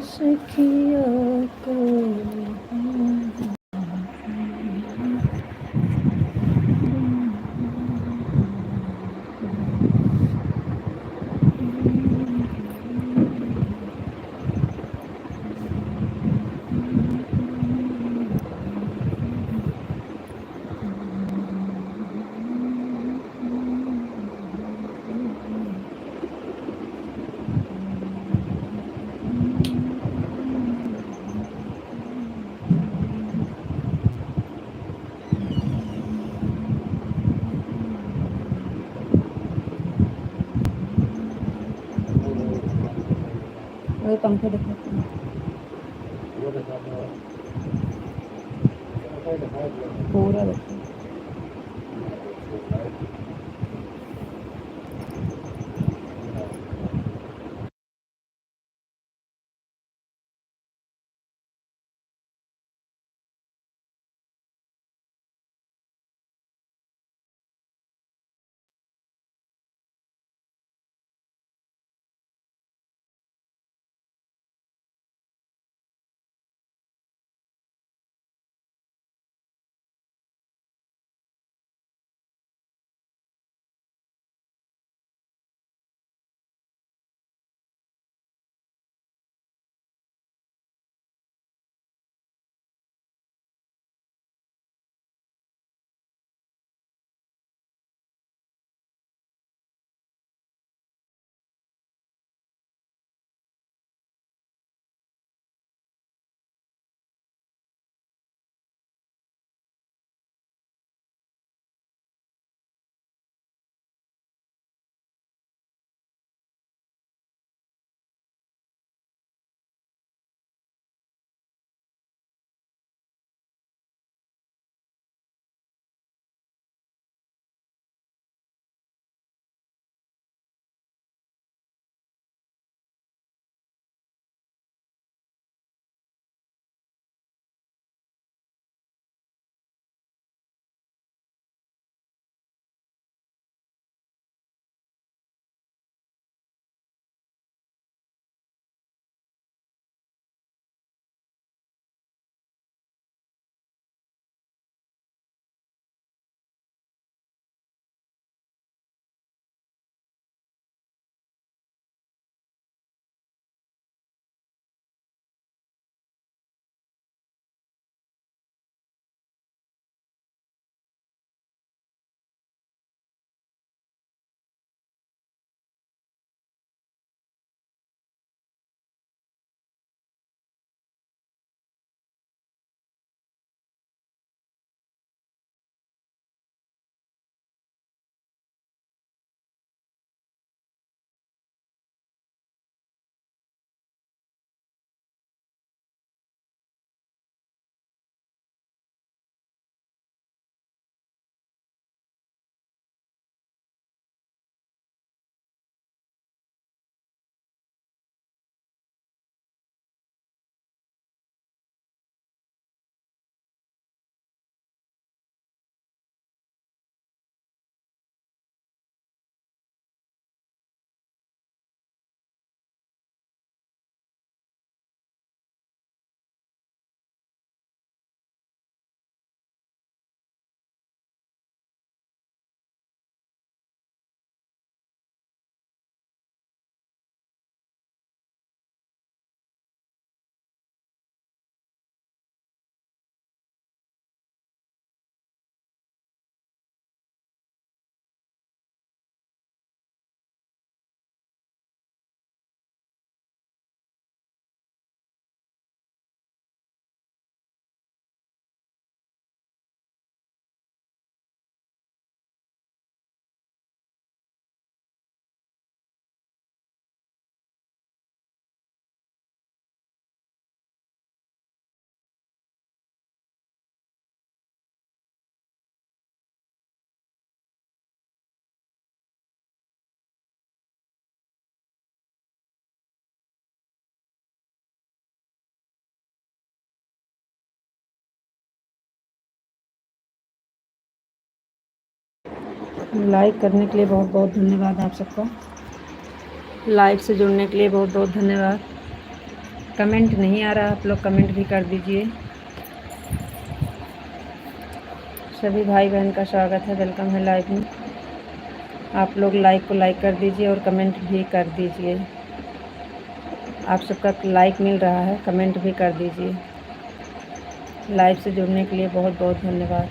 सखिया को वही पंखे दिखाते हैं पूरा देखो। लाइक करने के लिए बहुत बहुत धन्यवाद आप सबका। लाइव से जुड़ने के लिए बहुत बहुत धन्यवाद। कमेंट नहीं आ रहा, आप लोग कमेंट भी कर दीजिए। सभी भाई बहन का स्वागत है, वेलकम है लाइव में। आप लोग लाइक को लाइक कर दीजिए और कमेंट भी कर दीजिए। आप सबका लाइक मिल रहा है, कमेंट भी कर दीजिए। लाइव से जुड़ने के लिए बहुत बहुत धन्यवाद।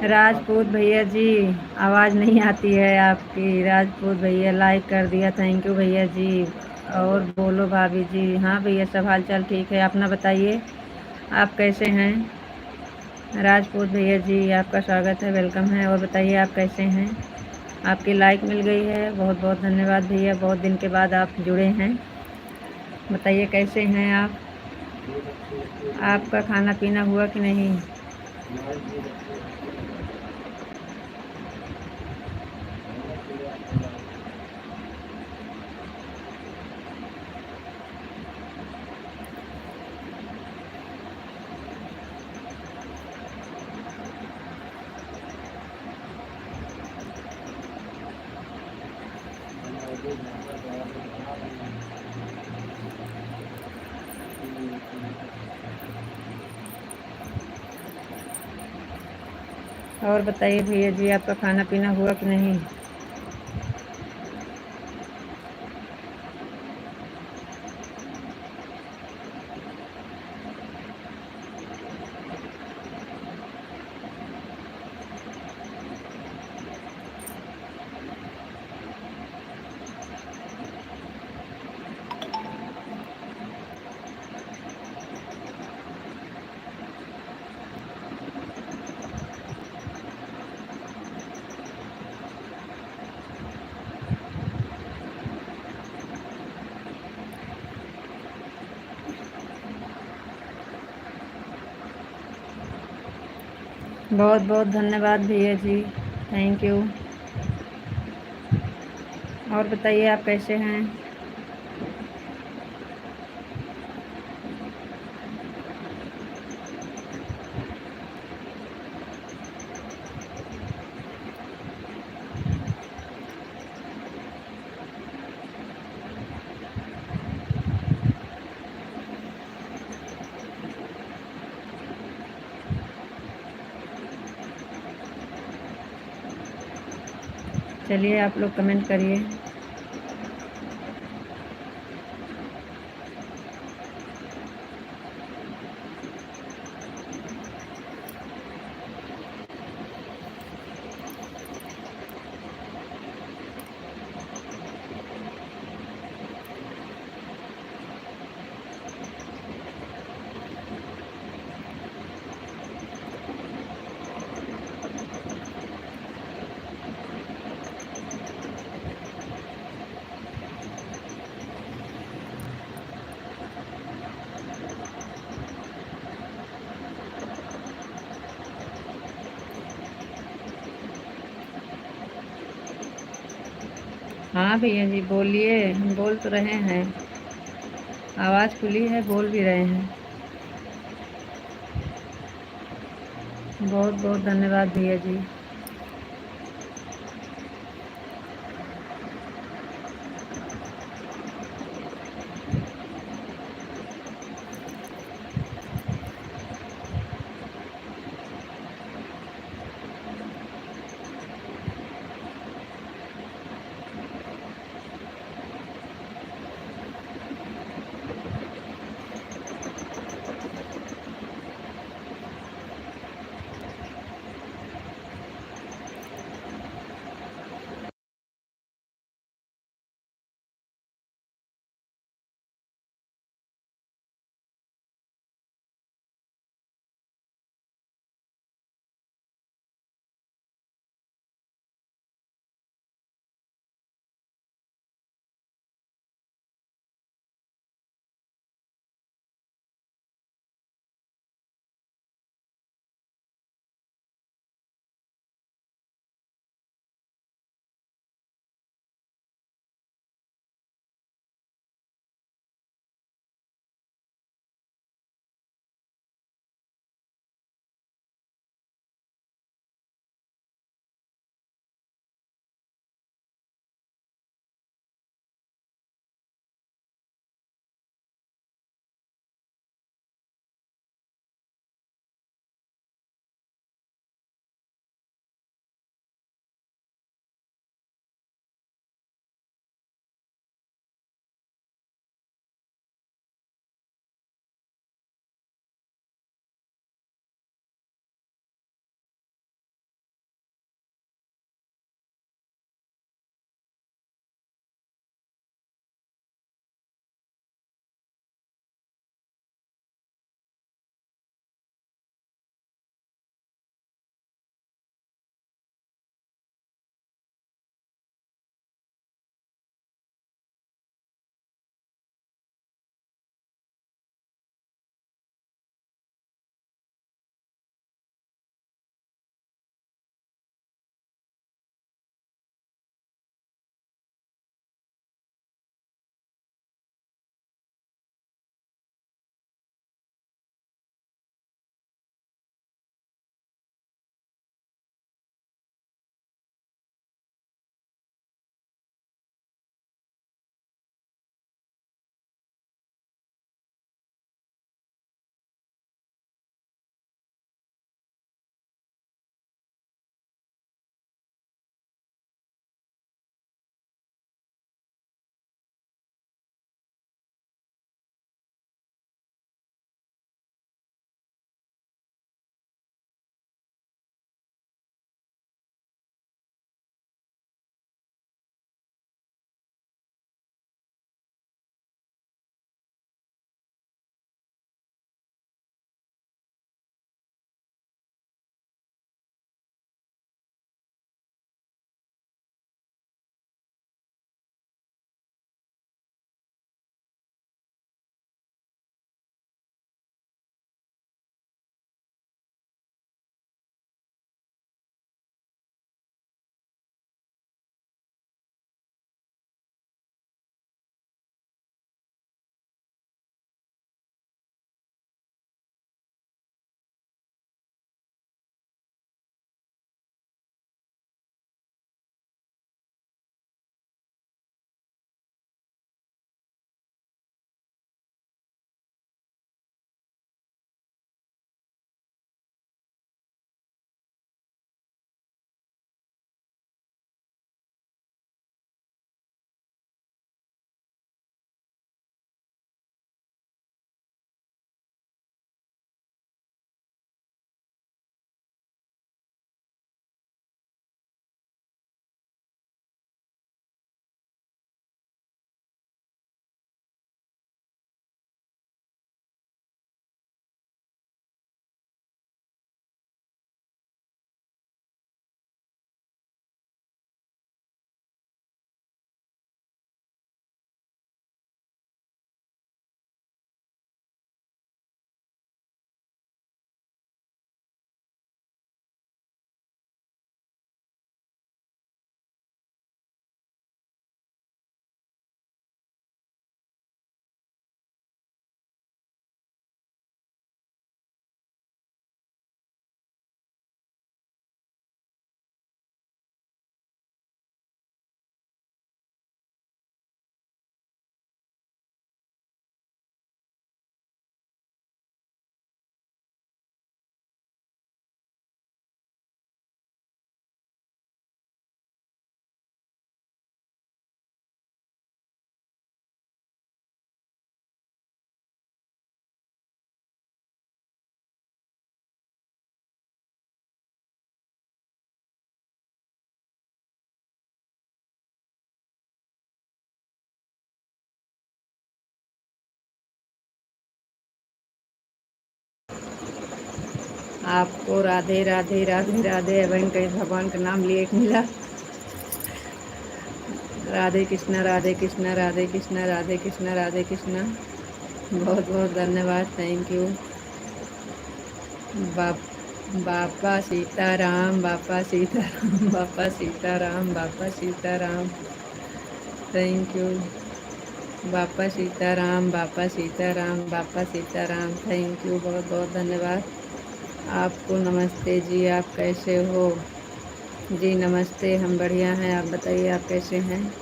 राजपूत भैया जी, आवाज़ नहीं आती है आपकी। राजपूत भैया लाइक कर दिया, थैंक यू भैया जी। और बोलो भाभी जी। हाँ भैया, सब हाल चाल ठीक है, अपना बताइए। आप कैसे हैं? राजपूत भैया जी, आपका स्वागत है, वेलकम है। और बताइए आप कैसे हैं? आपकी लाइक मिल गई है, बहुत बहुत धन्यवाद भैया। बहुत दिन के बाद आप जुड़े हैं। बताइए कैसे हैं आप? आपका खाना पीना हुआ कि नहीं? और बताइए भैया जी, आपका खाना पीना हुआ कि नहीं? बहुत बहुत धन्यवाद भैया जी, थैंक यू। और बताइए आप कैसे हैं? चलिए आप लोग कमेंट करिए। हाँ भैया जी बोलिए, हम बोल तो रहे हैं, आवाज़ खुली है, बोल भी रहे हैं। बहुत बहुत धन्यवाद भैया जी। आपको राधे राधे राधे राधे। बहन कहीं भगवान का नाम लिए एक मिला। राधे कृष्णा राधे कृष्णा राधे कृष्णा राधे कृष्णा राधे कृष्णा। बहुत बहुत धन्यवाद, थैंक यू। बाप बापा सीताराम, बापा सीताराम, बापा सीताराम, बापा सीताराम, थैंक यू। बापा सीताराम, बापा सीताराम, बापा सीताराम, थैंक यू, बहुत बहुत धन्यवाद। आपको नमस्ते जी, आप कैसे हो? जी नमस्ते, हम बढ़िया हैं, आप बताइए आप कैसे हैं?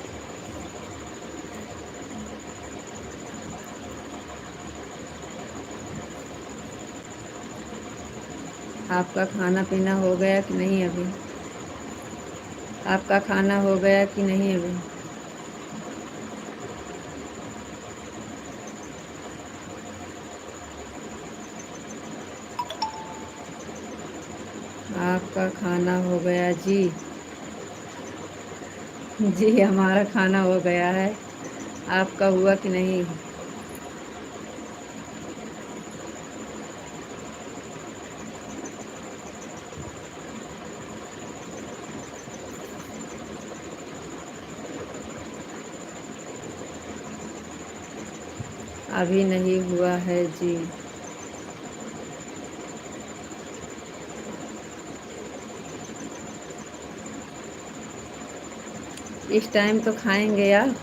आपका खाना पीना हो गया कि नहीं अभी? आपका खाना हो गया कि नहीं अभी? आपका खाना हो गया जी? जी हमारा खाना हो गया है, आपका हुआ कि नहीं? अभी नहीं हुआ है जी। इस टाइम तो खाएंगे यार,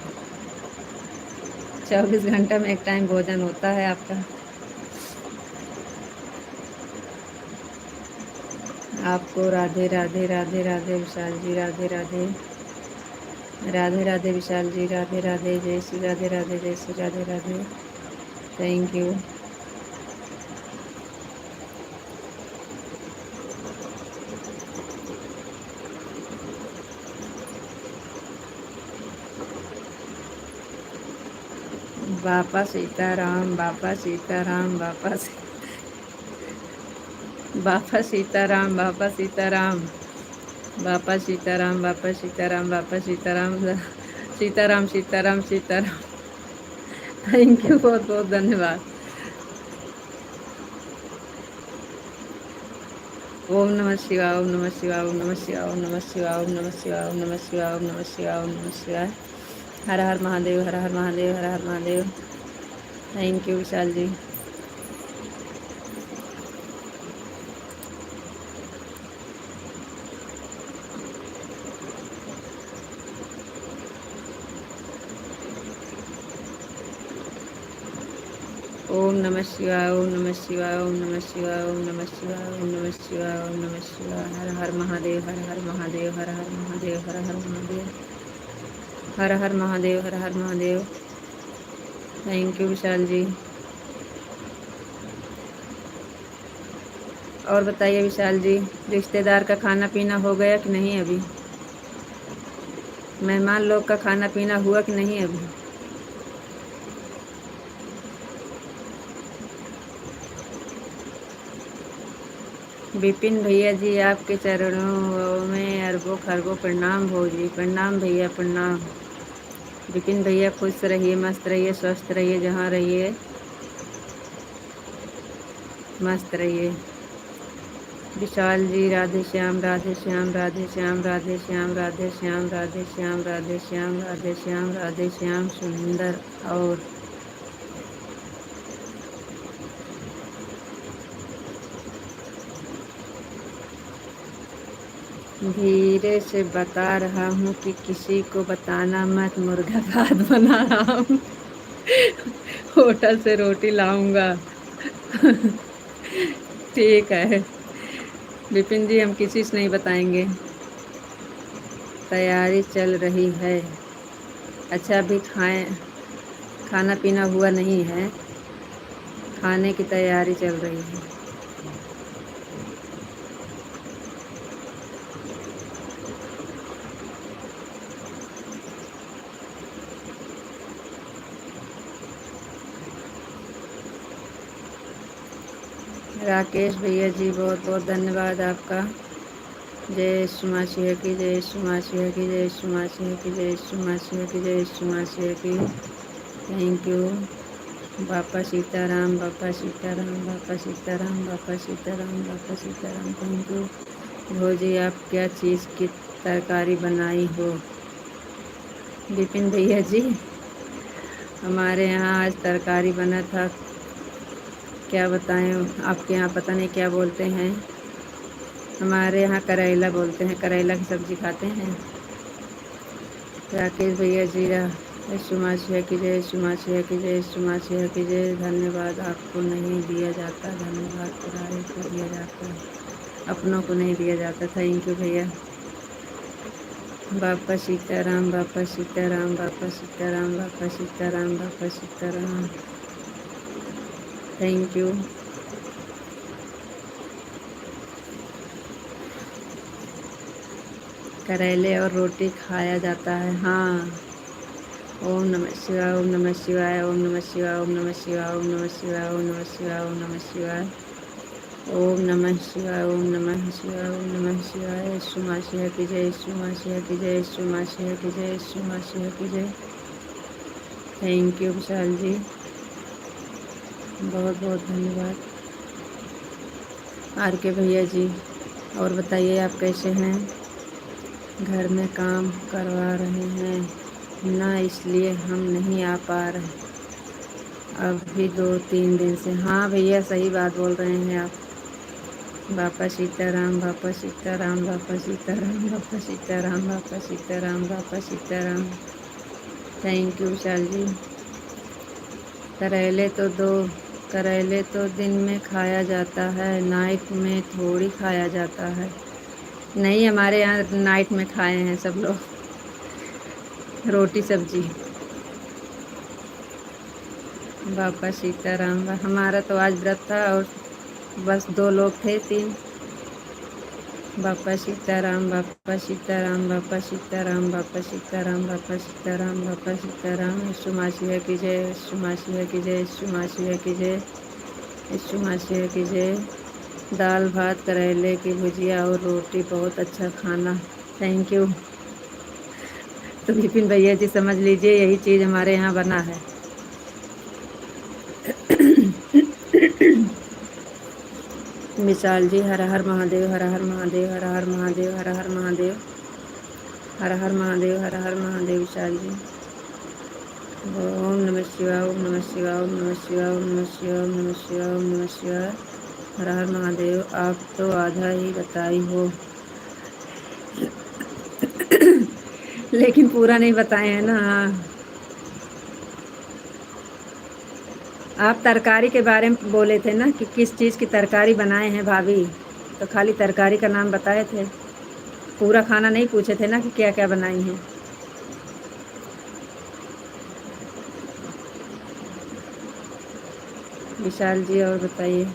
24 घंटा में एक टाइम भोजन होता है आपका। आपको राधे राधे राधे राधे विशाल जी, राधे राधे राधे राधे विशाल जी, राधे राधे, जय श्री राधे राधे, जय श्री राधे राधे, थैंक यू। बापा सीताराम, बापा सीताराम, बापा सीताराम, बापा सीताराम, बापा सीताराम, बापा सीताराम, बापा सीताराम, सीताराम सीताराम सीताराम, थैंक यू, बहुत बहुत धन्यवाद। ओम नमः शिवाय, ओम नमः शिवाय, ओम नमः शिवाय, ओम नमः शिवाय, ओम नमः शिवाय, ओम नमः शिवाय, ओम नमः शिवाय, ओम नमः शिवाय। हर हर महादेव, हर हर महादेव, हर हर महादेव, थैंक यू विशाल जी। ओम नमः शिवाय, ओम नमः शिवाय, ओम नमः शिवाय, ओम नमः शिवाय, ओम नमः शिवाय, ओम नमः शिवाय। हर हर महादेव, हर हर महादेव, हर हर महादेव, हर हर महादेव, हर हर महादेव, हर हर महादेव, थैंक यू विशाल जी। और बताइए विशाल जी, रिश्तेदार का खाना पीना हो गया कि नहीं अभी? मेहमान लोग का खाना पीना हुआ कि नहीं अभी? विपिन भैया जी, आपके चरणों में अरबों खरबों प्रणाम भौजी, प्रणाम भैया प्रणाम। विपिन भैया खुश रहिए, मस्त रहिए, स्वस्थ रहिए, जहाँ रहिए मस्त रहिए। विशाल जी, राधे श्याम, राधे श्याम, राधे श्याम, राधे श्याम, राधे श्याम, राधे श्याम, राधे श्याम, राधे श्याम, राधे श्याम, सुंदर और धीरे से बता रहा हूँ कि किसी को बताना मत, मुर्गा भात बना रहा हूँ। होटल से रोटी लाऊंगा। ठीक है विपिन जी, हम किसी से नहीं बताएंगे। तैयारी चल रही है। अच्छा अभी खाना पीना हुआ नहीं है, खाने की तैयारी चल रही है। राकेश भैया जी, बहुत बहुत धन्यवाद आपका। जय सुमा सिंह की, जय सुमा सिंह की, जय सुमा सिंह की, जय सुमा सिंह की, जय सुमा सिंह की, थैंक यू। बापा सीताराम, बापा सीताराम, बापा सीताराम, बापा सीताराम, बापा सीताराम। Thank you. भोजी आप क्या चीज़ की तरकारी बनाई हो? विपिन भैया जी, हमारे यहाँ आज तरकारी बना था। क्या बताएं, आपके यहाँ पता नहीं क्या बोलते हैं। हमारे यहाँ करेला बोलते हैं। करेला की सब्ज़ी खाते हैं। राकेश भैया जी, सुमाशिया की जय, सुमाशिया की जय, सुमाशिया की जय। धन्यवाद। आपको नहीं दिया जाता धन्यवाद, पराये को दिया जाता है, अपनों को नहीं दिया जाता। थैंक यू भैया। बापा सीताराम, बापा सीताराम, बापा सीताराम, बापा सीताराम, बापा सीताराम। Thank you. करेले और रोटी खाया जाता है। हाँ। ओम नमः शिवाय, ओम नमः शिवाय, ओम नमः शिवाय, ओम नमः शिवाय, ओम नमः शिवाय, ओम नमः शिवाय, ओम नमः शिवाय, ओम नमः शिवाय, ओम नमः शिवाय, ओम नमः शिवाय। सुमाशिया की जय, सुमाशिया की जय, सुमाशिया की जय, सुमाशिया की जय। थैंक यू विशाल जी, बहुत बहुत धन्यवाद। आर के भैया जी, और बताइए आप कैसे हैं? घर में काम करवा रहे हैं ना, इसलिए हम नहीं आ पा रहे अभी 2-3 दिन से। हाँ भैया, सही बात बोल रहे हैं आप। बापा सीताराम, बापा सीताराम, बापा सीताराम, बापा सीताराम, बापा सीताराम, बापा सीताराम। थैंक यू विशाल जी। करेले तो दिन में खाया जाता है, नाइट में थोड़ी खाया जाता है। नहीं, हमारे यहाँ नाइट में खाए हैं सब लोग, रोटी सब्जी। बापा सीताराम। हमारा तो आज व्रत था और बस 2 लोग थे, 3। बापा सीताराम, बापा सीताराम, बापा सीताराम, बापा सीताराम, बापा सीताराम, बापा सीताराम। सुमाशिया की जय, सुमाशिया की जय, सुमाशिया की जय, सुमाशिया की जय। दाल भात, करेले की भुजिया और रोटी, बहुत अच्छा खाना। Thank you. तो विपिन भैया जी समझ लीजिए, यही चीज़ हमारे यहाँ बना है। विशाल जी, हर हर महादेव, हर हर महादेव, हर हर महादेव, हर हर महादेव, हर हर महादेव, हर हर महादेव। विशाल जी, ओम नमः शिवाय, ओम नमः शिवाय, ओम नमः शिवाय, ओम नमः शिवाय, ओम नमः शिवाय, ओम नमः शिवाय। हर हर महादेव। आप तो आधा ही बताई हो लेकिन पूरा नहीं बताए हैं ना। हाँ, आप तरकारी के बारे में बोले थे ना कि किस चीज़ की तरकारी बनाए हैं भाभी, तो खाली तरकारी का नाम बताए थे, पूरा खाना नहीं पूछे थे ना कि क्या क्या बनाई हैं। विशाल जी, और बताइए।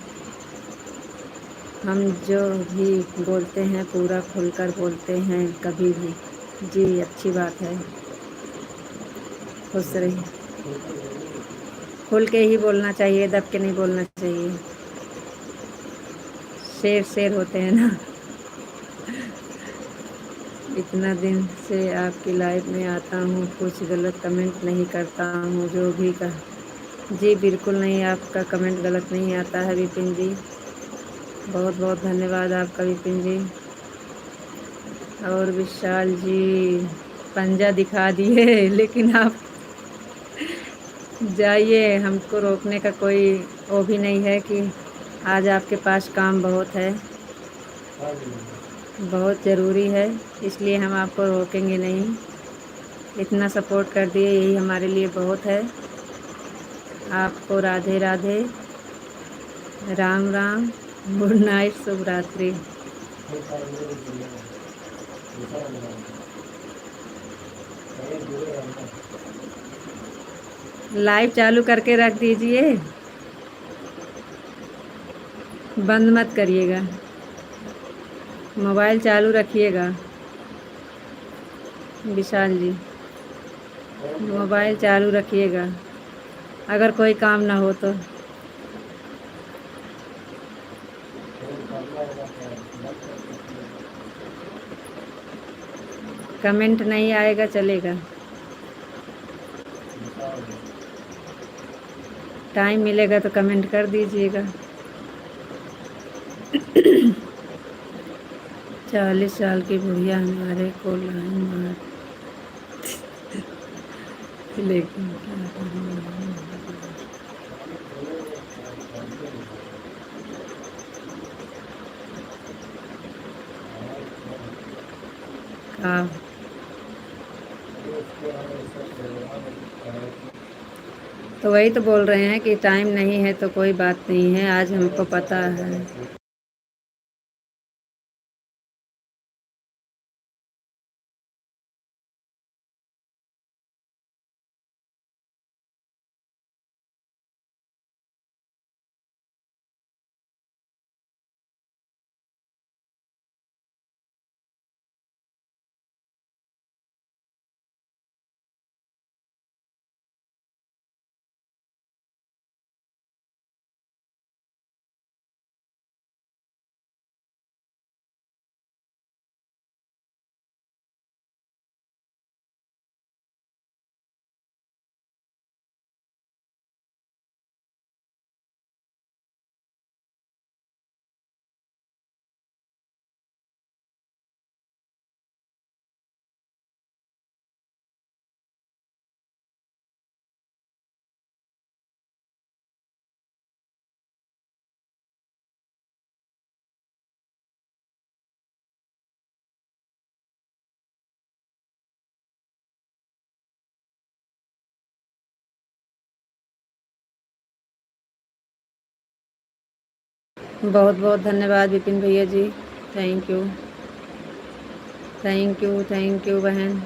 हम जो भी बोलते हैं पूरा खुलकर बोलते हैं कभी भी। जी, अच्छी बात है। खुश रहिए। खुल के ही बोलना चाहिए, दब के नहीं बोलना चाहिए। शेर शेर होते हैं ना। इतना दिन से आपकी लाइफ में आता हूँ, कुछ गलत कमेंट नहीं करता हूँ, जो भी कहा। जी बिल्कुल नहीं, आपका कमेंट गलत नहीं आता है विपिन जी। बहुत बहुत धन्यवाद आपका विपिन जी। और विशाल जी, पंजा दिखा दिए लेकिन आप जाइए, हमको रोकने का कोई वो भी नहीं है कि आज आपके पास काम बहुत है, बहुत ज़रूरी है, इसलिए हम आपको रोकेंगे नहीं। इतना सपोर्ट कर दिए, यही हमारे लिए बहुत है। आपको राधे राधे, राम राम, गुड नाइट, शुभ रात्रि। लाइव चालू करके रख दीजिए, बंद मत करिएगा, मोबाइल चालू रखिएगा। विशाल जी, मोबाइल चालू रखिएगा, अगर कोई काम ना हो तो। कमेंट नहीं आएगा चलेगा। टाइम मिलेगा तो कमेंट कर दीजिएगा। 40 साल की बुढ़िया हमारे को लाइन मार, लेकिन क्या करूँ। हाँ, तो वही तो बोल रहे हैं कि टाइम नहीं है तो कोई बात नहीं है, आज हमको पता है। बहुत बहुत धन्यवाद विपिन भैया ji. Thank you, thank you, thank you बहन।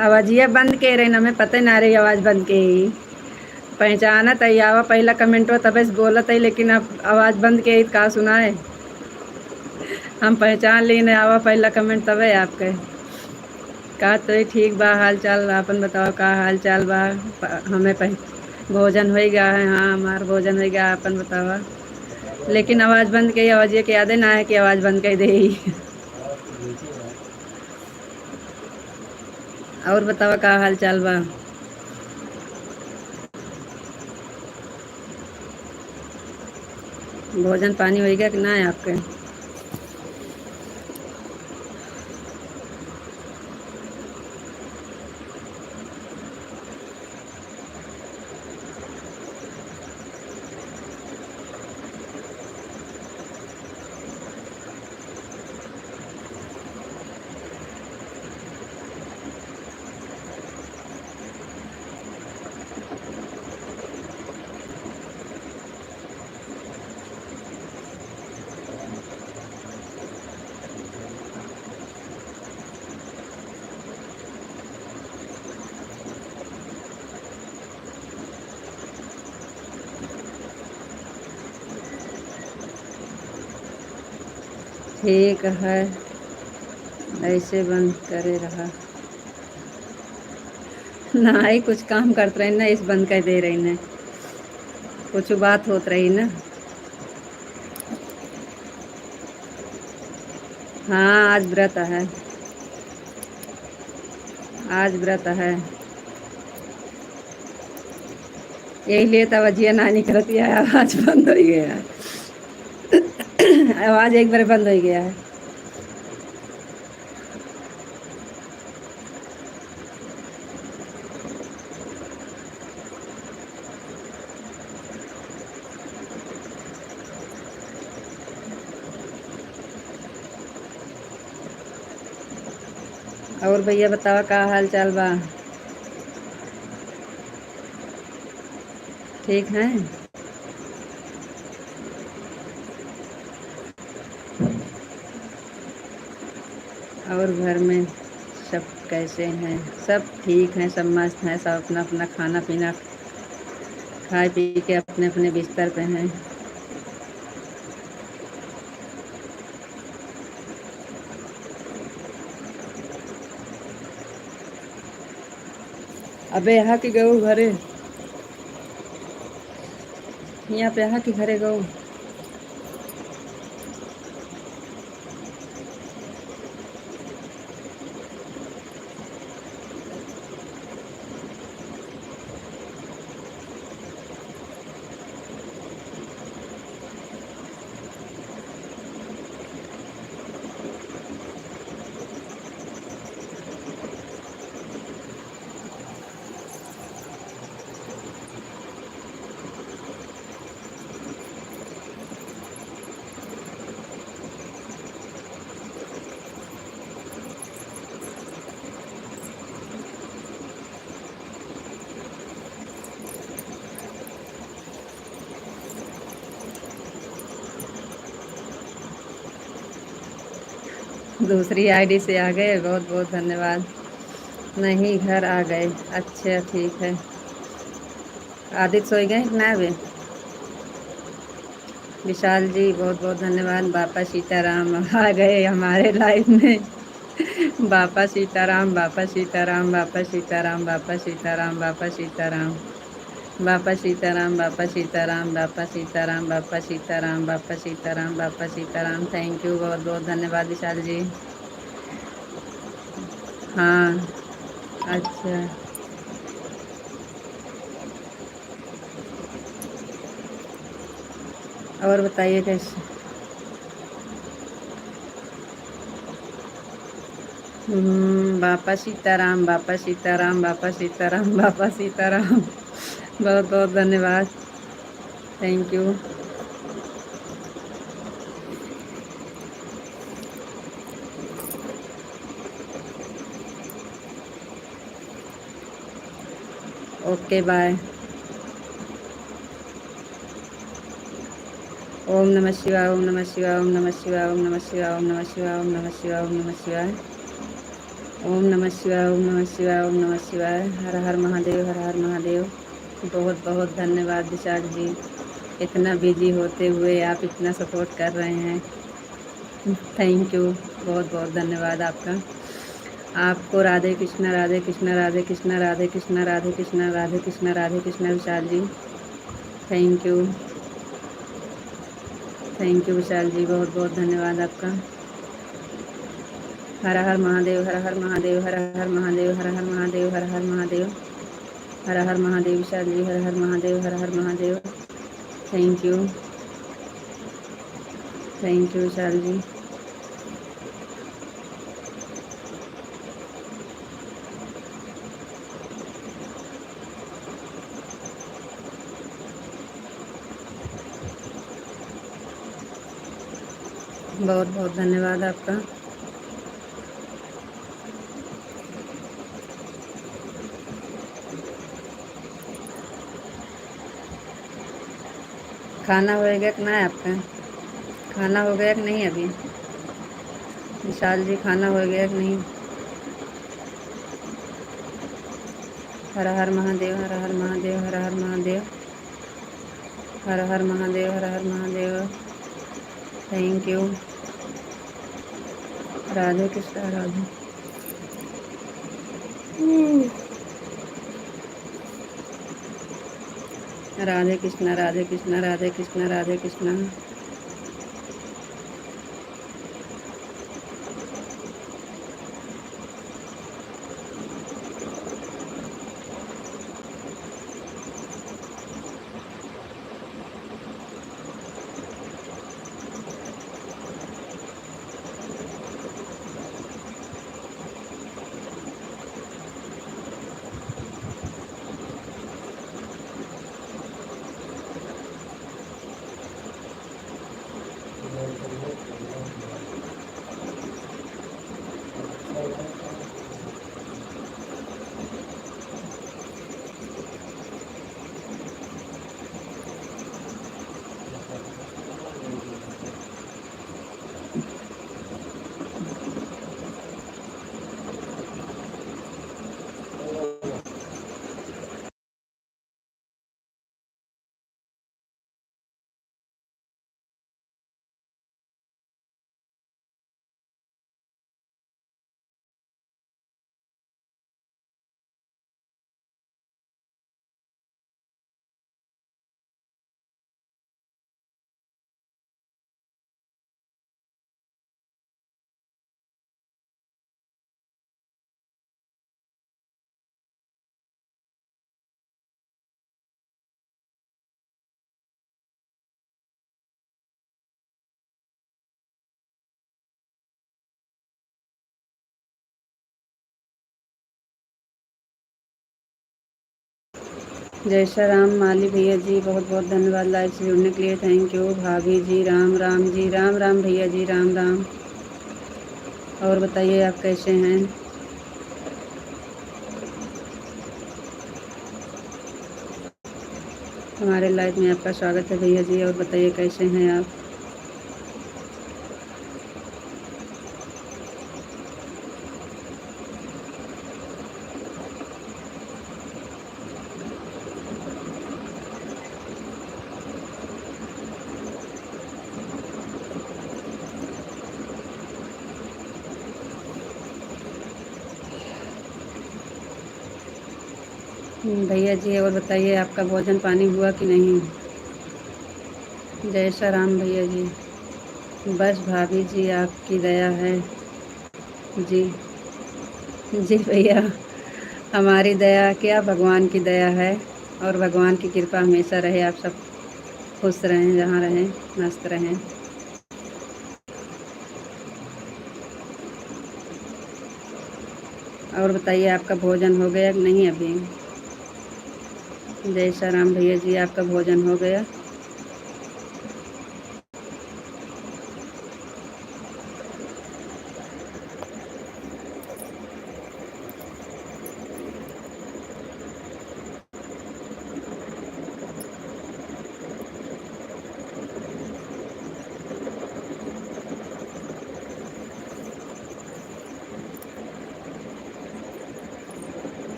आवाजिया बंद के रही, हमें पता ना रही आवाज़ बंद के ही पहचानत है आवा पहला कमेंट हो तब बोलत है, लेकिन अब आवाज़ बंद के ही का सुना है। हम पहचान ली नहीं आवा पहला कमेंट तब है आपके का। तो ही ठीक बा, हाल चाल अपन बताओ का हाल चाल बा। हमें भोजन हो गया है, हाँ हमार भोजन हो गया, अपन बतावा। लेकिन आवाज़ बंद के आवाज़ ये के याद ना है कि आवाज़ बंद कर दे ही। और बतावा का हाल चाल बा। भोजन पानी हो गया कि ना है आपके। ठीक है, ऐसे बंद करे रहा। ना ही कुछ काम करते रही ना, इस बंद कर दे रही ना, कुछ बात होत रही ना। हाँ आज व्रत है, आज व्रत है। यही लिए तवज्जो ना निकलती है, आवाज़ बंद हो गया है। आवाज़ एक बार बंद हो गया है। और भैया बतावा का हाल चाल बा। ठीक है। और घर में सब कैसे हैं। सब ठीक हैं, सब मस्त हैं, सब अपना अपना खाना पीना खाए पी के अपने अपने बिस्तर पे हैं। अबे यहाँ की गऊ घरे, यहाँ पे यहाँ की घरे गऊ। दूसरी आईडी से आ गए, बहुत बहुत धन्यवाद। नहीं घर आ गए, अच्छा ठीक है। आदित्य सो गए ना अभी। विशाल जी बहुत बहुत धन्यवाद। बापा सीताराम आ गए हमारे लाइफ में। बापा सीताराम, बापा सीताराम, बापा सीताराम, बापा सीताराम, बापा सीताराम, बापा सीताराम, बापा सीताराम, बापा सीताराम, बापा सीताराम, बापा सीताराम, बापा सीताराम। थैंक यू, बहुत बहुत धन्यवाद विशाल जी। हाँ अच्छा। और बताइए कैसे। बापा सीताराम, बापा सीताराम, बापा सीताराम, बापा सीताराम। बहुत बहुत धन्यवाद, थैंक यू। Okay bye. ओम नमः शिवाय, ओम नमः शिवाय, ओम नमः शिवाय, ओम नमः शिवाय, ओम नमः शिवाय, ओम नमः शिवाय, ओम नमः शिवाय। ओम नमः शिवाय, ओम नमः शिवाय, ओम नमः शिवाय। हर हर महादेव, हर हर महादेव। बहुत बहुत धन्यवाद विशाल जी, इतना बिजी होते हुए आप इतना सपोर्ट कर रहे हैं। थैंक यू, बहुत बहुत धन्यवाद आपका। आपको Radhe Krishna, Radhe Krishna, Radhe Krishna, Radhe Krishna, Radhe Krishna, Radhe Krishna, Radhe Krishna Vishal ji. Thank you, thank you Vishal ji, बहुत बहुत धन्यवाद आपका। हर हर महादेव, हर हर महादेव, हर हर महादेव, हर हर महादेव, हर हर महादेव, हर हर महादेव विशाल जी, हर हर महादेव, हर हर Mahadev. Thank you, thank you Vishal ji. बहुत बहुत धन्यवाद आपका। खाना हो गया कि ना है आपका? खाना हो गया कि नहीं अभी? विशाल जी खाना हो गया कि नहीं? हर हर महादेव, हर हर महादेव, हर हर महादेव, हर हर महादेव, हर हर महादेव। Thank you. राधे कृष्णा, राधे। राधे कृष्णा, राधे कृष्णा, राधे कृष्णा, राधे कृष्णा। जय श्री राम माली भैया जी, बहुत बहुत धन्यवाद लाइव से जुड़ने के लिए। थैंक यू भाभी जी, राम राम जी, राम राम भैया जी, राम राम। और बताइए आप कैसे हैं? हमारे लाइव में आपका स्वागत है भैया जी। और बताइए कैसे हैं आप? भैया जी और बताइए आपका भोजन पानी हुआ कि नहीं? जय श्री राम भैया जी। बस भाभी जी आपकी दया है। जी जी भैया, हमारी दया क्या, भगवान की दया है। और भगवान की कृपा हमेशा रहे, आप सब खुश रहें, जहाँ रहें मस्त रहें। और बताइए आपका भोजन हो गया कि नहीं अभी? जय श्री राम भैया जी, आपका भोजन हो गया?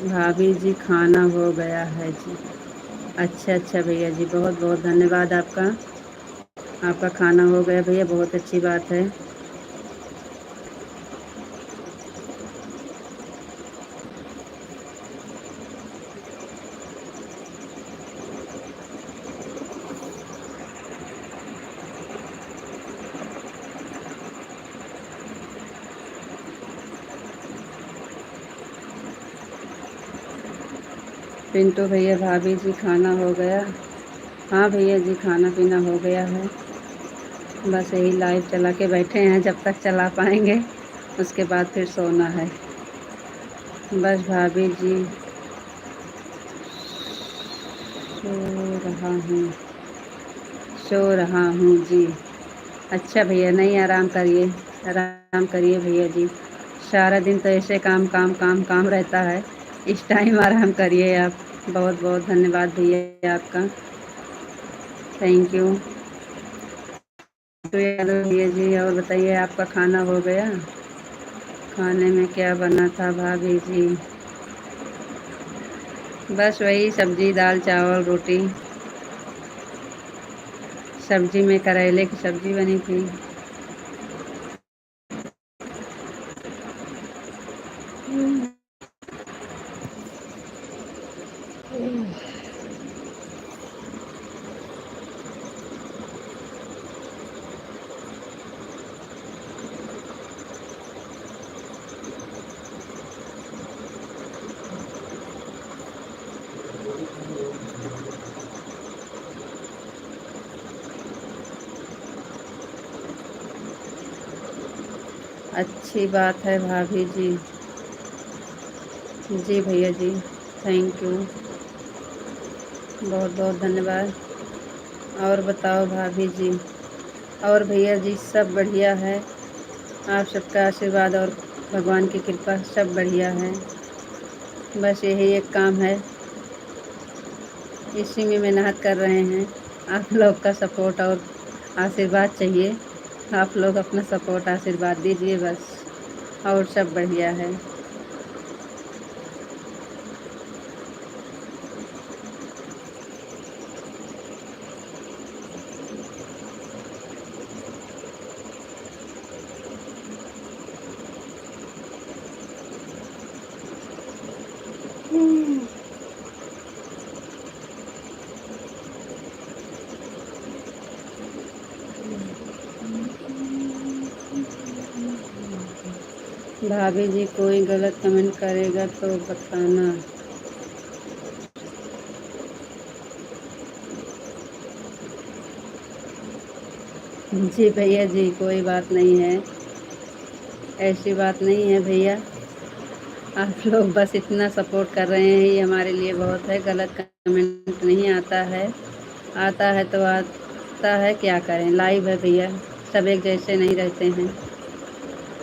भाभी जी खाना हो गया है जी। अच्छा अच्छा भैया जी, बहुत बहुत धन्यवाद आपका। आपका खाना हो गया भैया, बहुत अच्छी बात है। पिंटू भैया, भाभी जी खाना हो गया। हाँ भैया जी, खाना पीना हो गया है। बस यही लाइव चला के बैठे हैं, जब तक चला पाएंगे उसके बाद फिर सोना है। बस भाभी जी, सो रहा हूँ, सो रहा हूँ जी। अच्छा भैया, नहीं आराम करिए, आराम करिए भैया जी। सारा दिन तो ऐसे काम काम काम काम रहता है, इस टाइम आराम करिए आप। बहुत बहुत धन्यवाद भैया आपका, थैंक यू। तो हेलो भैया जी, और बताइए आपका खाना हो गया? खाने में क्या बना था भाभी जी? बस वही सब्जी, दाल, चावल, रोटी। सब्जी में करेले की सब्जी बनी थी। अच्छी बात है भाभी जी। जी भैया जी, थैंक यू, बहुत बहुत धन्यवाद। और बताओ भाभी जी। और भैया जी सब बढ़िया है, आप सबका आशीर्वाद और भगवान की कृपा सब बढ़िया है। बस यही एक काम है, इसी में मेहनत कर रहे हैं। आप लोग का सपोर्ट और आशीर्वाद चाहिए। आप लोग अपना सपोर्ट आशीर्वाद दीजिए बस, और सब बढ़िया है। भाभी जी, कोई गलत कमेंट करेगा तो बताना। जी भैया जी, कोई बात नहीं है, ऐसी बात नहीं है भैया। आप लोग बस इतना सपोर्ट कर रहे हैं, ये हमारे लिए बहुत है। गलत कमेंट नहीं आता है, आता है तो आता है, क्या करें, लाइव है भैया, सब एक जैसे नहीं रहते हैं।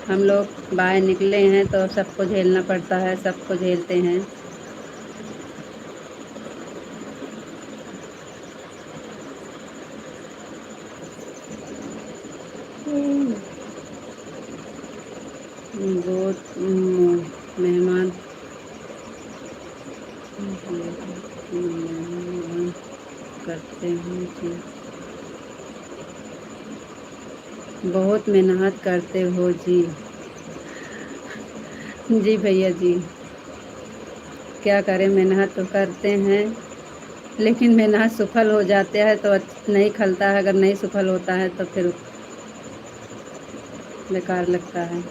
हम लोग बाहर निकले हैं तो सबको झेलना पड़ता है, सबको झेलते हैं। बहुत मेहमान करते हैं जी। बहुत मेहनत करते हो जी। जी भैया जी, क्या करें, मेहनत तो करते हैं, लेकिन मेहनत सफल हो जाते हैं तो नहीं खलता है, अगर नहीं सफल होता है तो फिर बेकार लगता है।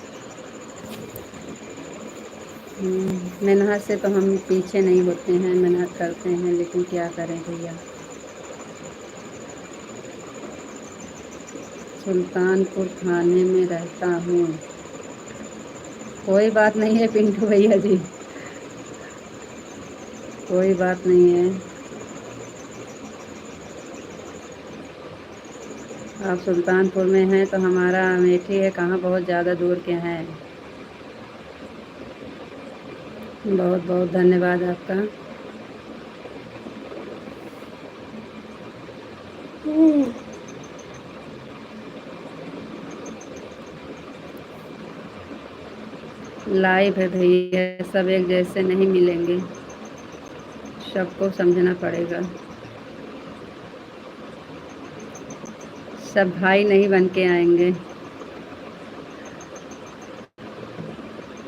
मेहनत से तो हम पीछे नहीं होते हैं, मेहनत करते हैं, लेकिन क्या करें भैया। सुल्तानपुर थाने में रहता हूँ। कोई बात नहीं है पिंटू भैया जी, कोई बात नहीं है। आप सुल्तानपुर में हैं तो हमारा अमेठी है कहाँ, बहुत ज़्यादा दूर के हैं। बहुत बहुत धन्यवाद आपका। लाइव है भैया, सब एक जैसे नहीं मिलेंगे, सबको समझना पड़ेगा। सब भाई नहीं बन के आएंगे।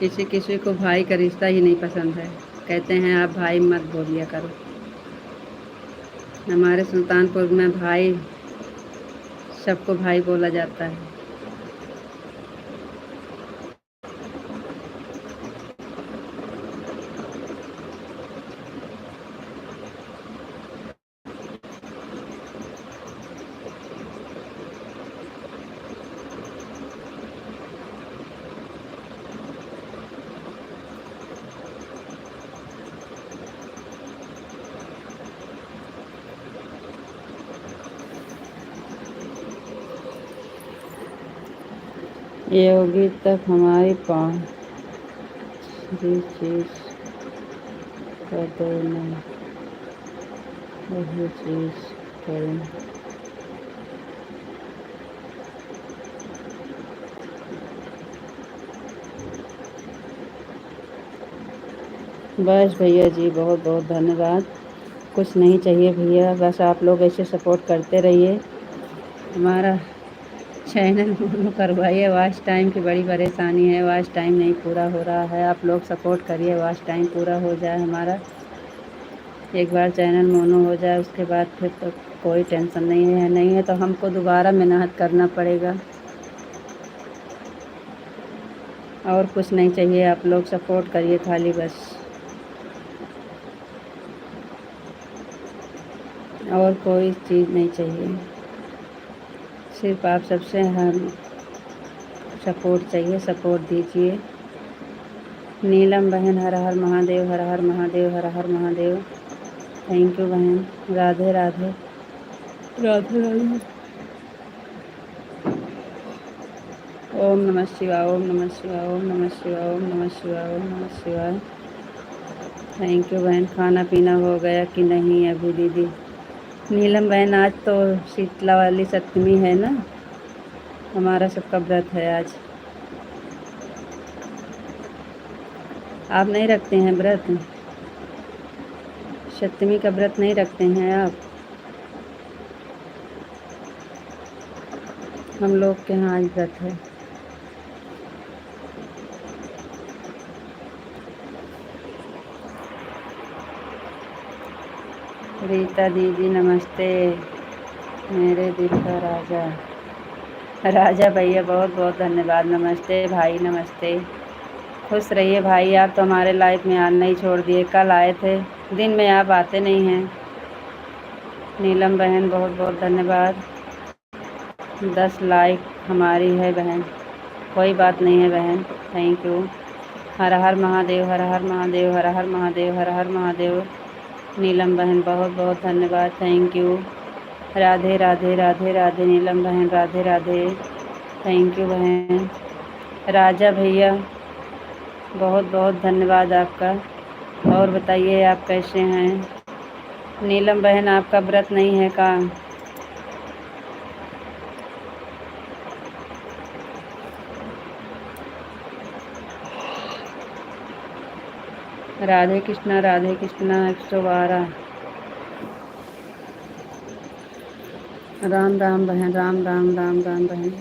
किसी किसी को भाई का रिश्ता ही नहीं पसंद है, कहते हैं आप भाई मत बोलिया करो। हमारे सुल्तानपुर में भाई, सबको भाई बोला जाता है। ये होगी तक हमारी पाँच चीज़ कर देना, वही चीज़ करें। बस भैया जी, बहुत बहुत धन्यवाद। कुछ नहीं चाहिए भैया, बस आप लोग ऐसे सपोर्ट करते रहिए। हमारा चैनल फॉलो करवाइए, वॉच टाइम की बड़ी परेशानी है, वॉच टाइम नहीं पूरा हो रहा है। आप लोग सपोर्ट करिए, वॉच टाइम पूरा हो जाए हमारा। एक बार चैनल मोनो हो जाए उसके बाद फिर तो कोई टेंशन नहीं है तो हमको दोबारा मेहनत करना पड़ेगा। और कुछ नहीं चाहिए, आप लोग सपोर्ट करिए खाली बस, और कोई चीज़ नहीं चाहिए। सिर्फ आप सबसे हम सपोर्ट चाहिए, सपोर्ट दीजिए। नीलम बहन, हर हर महादेव, हर हर महादेव, हर हर महादेव। थैंक यू बहन, राधे राधे, राधे राधे। ओम नमः शिवाय, ओम नमः शिवाय, ओम नमः शिवाय, ओम नमः शिवाय, ओम नमः शिवाय। थैंक यू बहन। खाना पीना हो गया कि नहीं अभी दीदी? नीलम बहन, आज तो शीतला वाली सप्तमी है ना, हमारा सबका व्रत है आज। आप नहीं रखते हैं व्रत? सप्तमी का व्रत नहीं रखते हैं आप? हम लोग के यहाँ आज व्रत है। रीता दीदी नमस्ते, मेरे दिल का राजा। राजा भैया बहुत बहुत धन्यवाद। नमस्ते भाई, नमस्ते। खुश रहिए भाई, आप तो हमारे लाइफ में आना ही छोड़ दिए। कल आए थे, दिन में आप आते नहीं हैं। नीलम बहन बहुत बहुत धन्यवाद। 10 लाइक हमारी है बहन, कोई बात नहीं है बहन, थैंक यू। हर हर महादेव, हर हर महादेव, हर हर महादेव, हर हर महादेव। नीलम बहन बहुत बहुत धन्यवाद, थैंक यू। राधे राधे, राधे राधे नीलम बहन, राधे राधे, थैंक यू बहन। राजा भैया बहुत बहुत धन्यवाद आपका। और बताइए आप कैसे हैं? नीलम बहन, आपका व्रत नहीं है का? राधे कृष्णा, राधे कृष्णा 112। राम राम बहन, राम राम, राम राम बहन।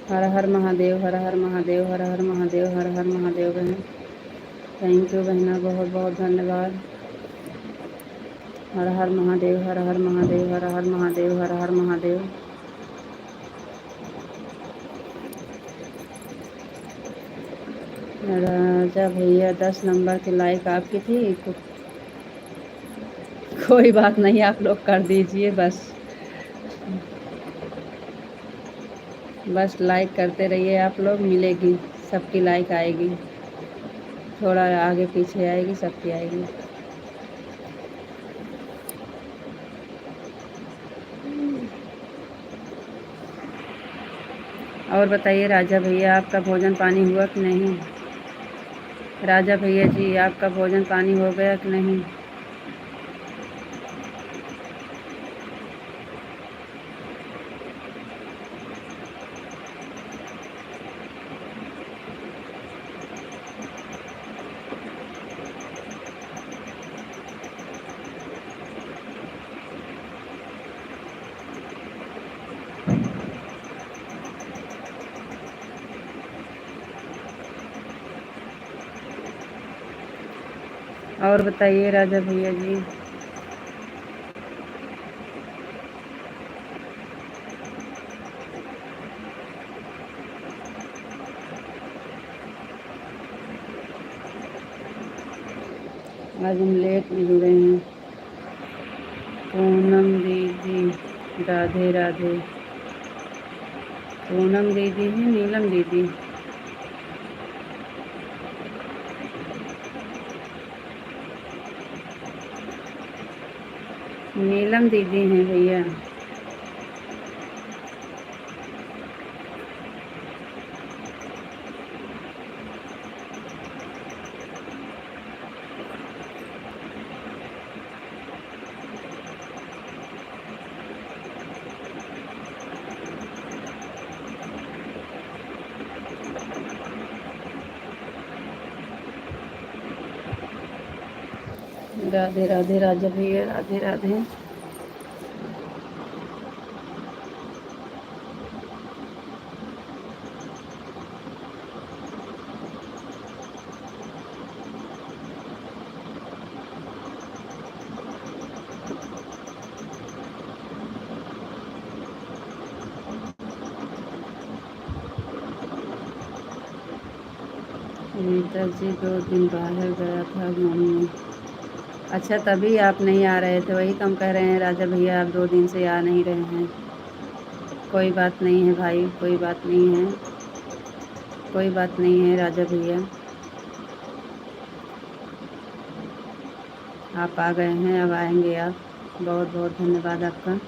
हर हर महादेव, हर हर महादेव, हर हर महादेव, हर हर महादेव बहन। थैंक यू बहना, बहुत बहुत धन्यवाद। हर हर महादेव, हर हर महादेव, हर हर महादेव, हर हर महादेव। राजा भैया 10 नंबर की लाइक आपकी थी, कोई बात नहीं, आप लोग कर दीजिए बस। बस लाइक करते रहिए, आप लोग मिलेगी, सबकी लाइक आएगी, थोड़ा आगे पीछे आएगी, सबकी आएगी। और बताइए राजा भैया, आपका भोजन पानी हुआ कि नहीं? राजा भैया जी, आपका भोजन पानी हो गया कि नहीं? और बताइए राजा भैया जी। आज हम लेट में जुड़े हैं। पूनम दीदी, राधे राधे। पूनम दीदी है, नीलम दीदी। नीलम दीदी हैं भैया। राधे राधे राजा भैया, राधे राधे। रीता जी 2 दिन बाहर गया था घूमने। अच्छा, तभी आप नहीं आ रहे थे, वही कम कह रहे हैं राजा भैया, आप 2 दिन से आ नहीं रहे हैं। कोई बात नहीं है भाई, कोई बात नहीं है, कोई बात नहीं है राजा भैया। आप आ गए हैं, अब आएंगे आप। बहुत बहुत धन्यवाद आपका।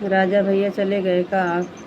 राजा भैया चले गए का आप?